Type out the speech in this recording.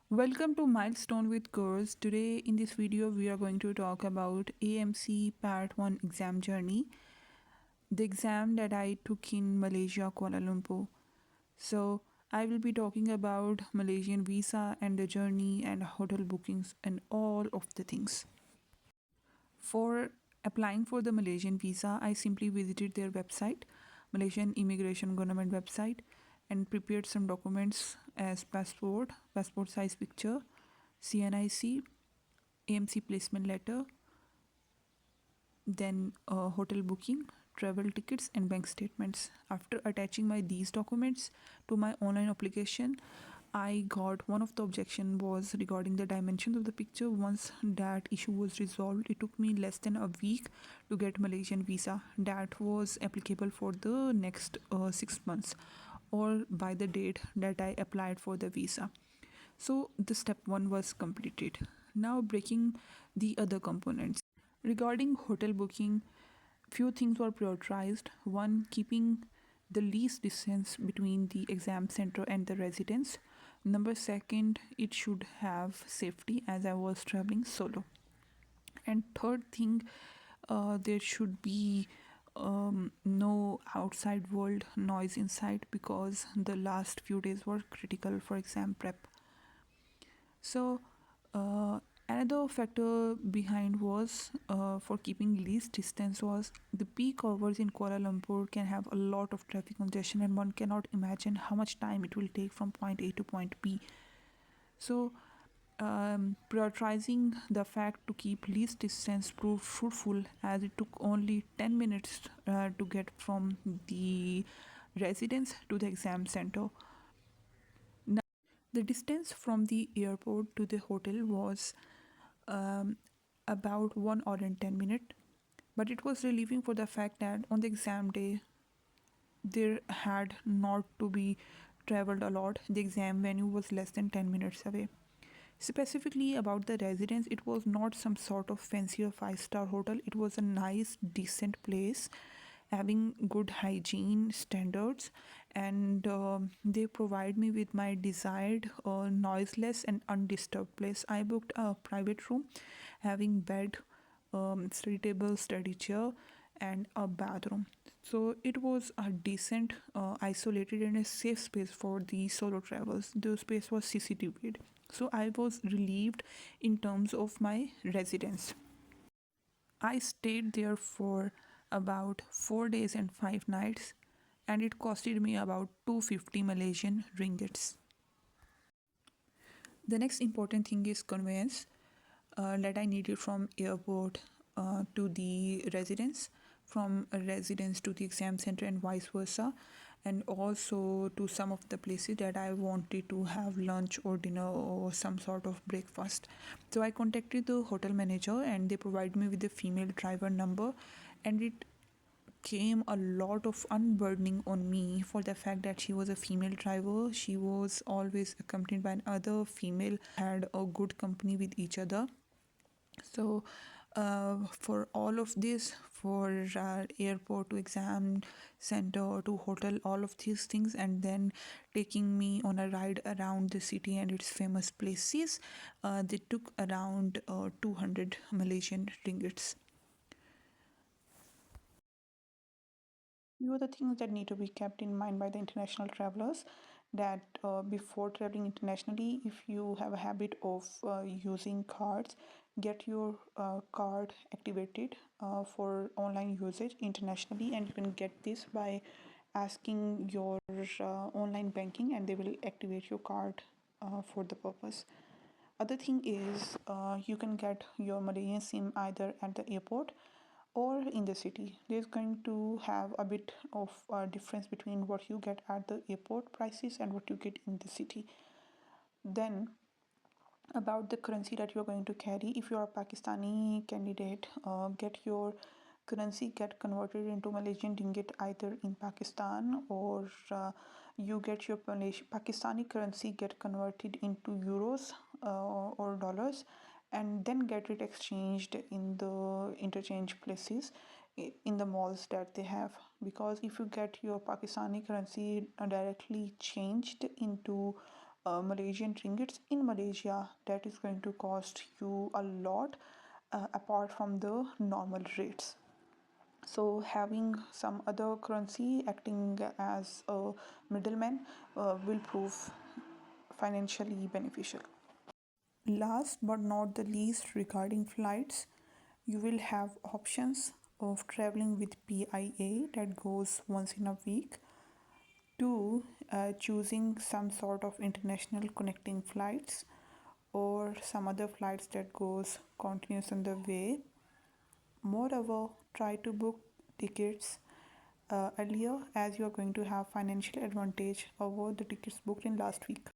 Welcome to Milestone with Girls. Today in this video we are going to talk about AMC Part 1 exam journey, the exam that I took in Malaysia, Kuala Lumpur. So I will be talking about Malaysian visa and the journey and hotel bookings and all of the things. For applying for the Malaysian visa, I simply visited their website, Malaysian Immigration Government website, and prepared some documents as passport size picture, CNIC, AMC placement letter, then hotel booking, travel tickets, and bank statements. After attaching my these documents to my online application, I got one of the objection was regarding the dimensions of the picture. Once that issue was resolved, it took me less than a week to get Malaysian visa. That was applicable for the next 6 months, or by the date that I applied for the visa. So the step one was completed. Now breaking the other components. Regarding hotel booking, few things were prioritized. One, keeping the least distance between the exam center and the residence. Number second, it should have safety as I was traveling solo. And third thing, there should be no outside world noise inside because the last few days were critical for exam prep. So, another factor behind was for keeping least distance was the peak hours in Kuala Lumpur can have a lot of traffic congestion, and one cannot imagine how much time it will take from point A to point B. So, prioritizing the fact to keep least distance proved fruitful as it took only 10 minutes to get from the residence to the exam center. The distance from the airport to the hotel was um, about 1 hour and 10 minutes, but it was relieving for the fact that on the exam day there had not to be traveled a lot. The exam venue was less than 10 minutes away. Specifically about the residence, it was not some sort of fancy or five-star hotel. It was a nice, decent place having good hygiene standards, and they provide me with my desired noiseless and undisturbed place. I booked a private room having bed, study table, study chair, and a bathroom. So it was a decent, isolated, and a safe space for the solo travels. The space was CCTV. So I was relieved in terms of my residence. I stayed there for about 4 days and 5 nights, and it costed me about 250 Malaysian ringgits. The next important thing is conveyance that I needed from airport to the residence, from a residence to the exam center, and vice versa, and also to some of the places that I wanted to have lunch or dinner or some sort of breakfast. So I contacted the hotel manager and they provided me with the female driver number, and it came a lot of unburdening on me for the fact that she was a female driver. She was always accompanied by another female, had a good company with each other. So for all of this, for airport to exam center to hotel, all of these things, and then taking me on a ride around the city and its famous places, they took around 200 Malaysian ringgits. Few of the things that need to be kept in mind by the international travelers, that before traveling internationally, if you have a habit of using cards, get your card activated for online usage internationally, and you can get this by asking your online banking, and they will activate your card for the purpose. Other thing is you can get your Malaysian SIM either at the airport or in the city. There's going to have a bit of a difference between what you get at the airport prices and what you get in the city. Then about the currency that you're going to carry, if you're a Pakistani candidate, get your currency get converted into Malaysian ringgit either in Pakistan, or you get your Pakistani currency get converted into euros or dollars, and then get it exchanged in the interchange places in the malls that they have. Because if you get your Pakistani currency directly changed into Malaysian ringgits in Malaysia, that is going to cost you a lot apart from the normal rates. So having some other currency acting as a middleman will prove financially beneficial. Last but not the least, regarding flights, you will have options of traveling with PIA that goes once in a week, to choosing some sort of international connecting flights or some other flights that goes continuous on the way. Moreover, try to book tickets earlier, as you are going to have financial advantage over the tickets booked in last week.